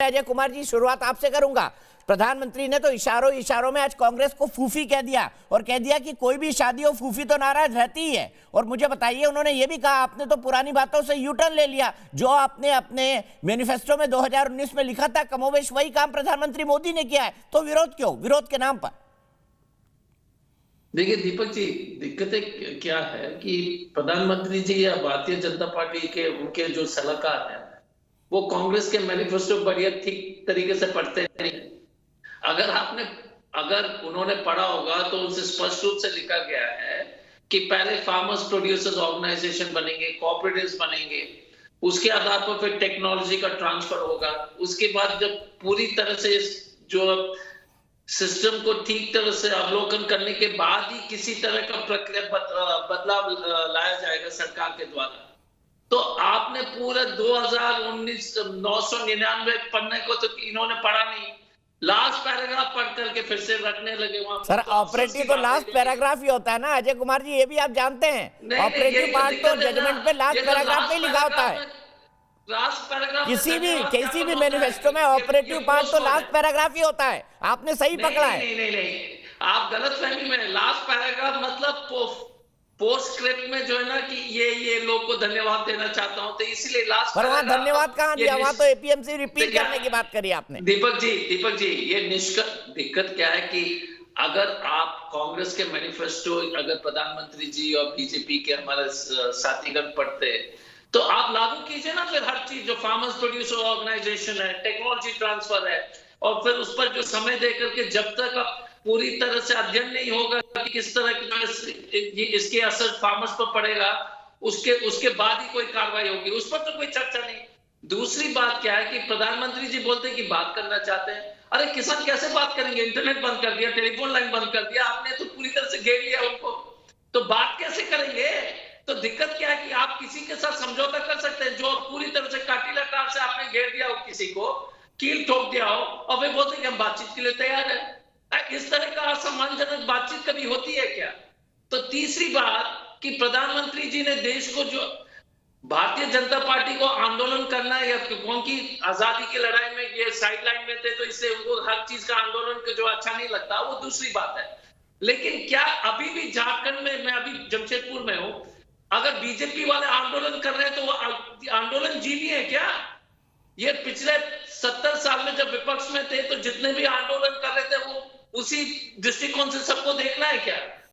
अजय कुमार जी, शुरुआत आपसे करूंगा। प्रधानमंत्री ने तो इशारों इशारों में आज कांग्रेस को फूफी कह दिया और कह दिया कि कोई भी शादी हो फूफी तो नाराज रहती ही है। और मुझे बताइए, उन्होंने ये भी कहा आपने तो पुरानी बातों से यू टर्न ले लिया, जो आपने अपने मैनिफेस्टो में 2019 में लिखा था कमोबेश वही काम प्रधानमंत्री मोदी ने किया है, तो विरोध क्यों? विरोध के नाम पर। देखिए दीपक जी, दिक्कतें क्या है कि प्रधानमंत्री जी या भारतीय जनता पार्टी के उनके जो सलाहकार हैं वो कांग्रेस के मैनिफेस्टो बढ़िया ठीक तरीके से पढ़ते नहीं। अगर उन्होंने पढ़ा होगा तो उनसे स्पष्ट रूप से लिखा गया है कि पहले फार्मर्स प्रोड्यूसर्स ऑर्गेनाइजेशन बनेंगे, कोऑपरेटिव्स बनेंगे, उसके आधार पर फिर टेक्नोलॉजी का ट्रांसफर होगा। उसके बाद जब पूरी तरह से इस जो सिस्टम को ठीक तरह से अवलोकन करने के बाद ही किसी तरह का प्रक्रिया बदलाव लाया जाएगा सरकार के द्वारा। तो आपने पूरा 2019 999 पढ़ने को तो इन्होंने पढ़ा नहीं, लास्ट पैराग्राफ पढ़ करके फिर से रखने लगे वहां। सर ऑपरेटिव तो लास्ट पैराग्राफ ही होता है ना अजय कुमार जी, ये भी आप जानते हैं। ऑपरेटिव पार्ट तो जजमेंट पे लास्ट पैराग्राफ में लिखा होता है। लास्ट पैराग्राफ किसी भी मैनिफेस्टो में ऑपरेटिव पार्ट तो लास्ट पैराग्राफ ही होता है। आपने सही पकड़ा है। नहीं, आप गलतफहमी में। लास्ट पैराग्राफ मतलब पोस्टस्क्रिप्ट में जो है ना कि ये लोग को धन्यवाद देना चाहता हूं, तो इसीलिए लास्ट। पर वहां धन्यवाद कहां दिया? वहां तो एपीएमसी रिपीट करने की बात करी आपने। दीपक जी ये दिक्कत क्या है कि अगर आप कांग्रेस के मैनिफेस्टो अगर प्रधानमंत्री जी और बीजेपी के हमारे साथीगण पढ़ते तो आप लागू कीजिए ना फिर हर चीज, जो फार्मर्स प्रोड्यूसर ऑर्गेनाइजेशन है, टेक्नोलॉजी ट्रांसफर है, और फिर उस पर जो समय देकर के जब तक पूरी तरह से अध्ययन नहीं होगा कि किस तरह की इसके असर फार्मर्स पर पड़ेगा, उसके बाद ही कोई कार्रवाई होगी, उस पर तो कोई चर्चा नहीं। दूसरी बात क्या है कि प्रधानमंत्री जी बोलते हैं कि बात करना चाहते हैं। अरे किसान कैसे बात करेंगे? इंटरनेट बंद कर दिया, टेलीफोन लाइन बंद कर दिया, आपने तो पूरी तरह से घेर लिया उनको, तो बात कैसे करेंगे? तो दिक्कत क्या है कि आप किसी के साथ समझौता कर सकते हैं जो पूरी तरह से काटिला कार से आपने घेर दिया हो, किसी को कील ठोक दिया हो, और फिर बोलते हैं कि हम बातचीत के लिए तैयार है। इस तरह का असम्मानजनक बातचीत कभी होती है क्या? तो तीसरी बात कि प्रधानमंत्री जी ने देश को, जो भारतीय जनता पार्टी को आंदोलन करना है, या क्योंकि आजादी की लड़ाई में ये साइड लाइन में थे तो इससे उनको हर चीज का आंदोलन जो अच्छा नहीं लगता, वो दूसरी बात है। लेकिन क्या अभी भी झारखंड में, मैं अभी जमशेदपुर में हूं, अगर बीजेपी वाले आंदोलन कर रहे हैं तो वो आंदोलन जीवी है क्या? ये पिछले 70 साल में जब विपक्ष में थे तो जितने भी आंदोलन कर रहे थे वो उसी दृष्टिकोण से सबको देखना है क्या?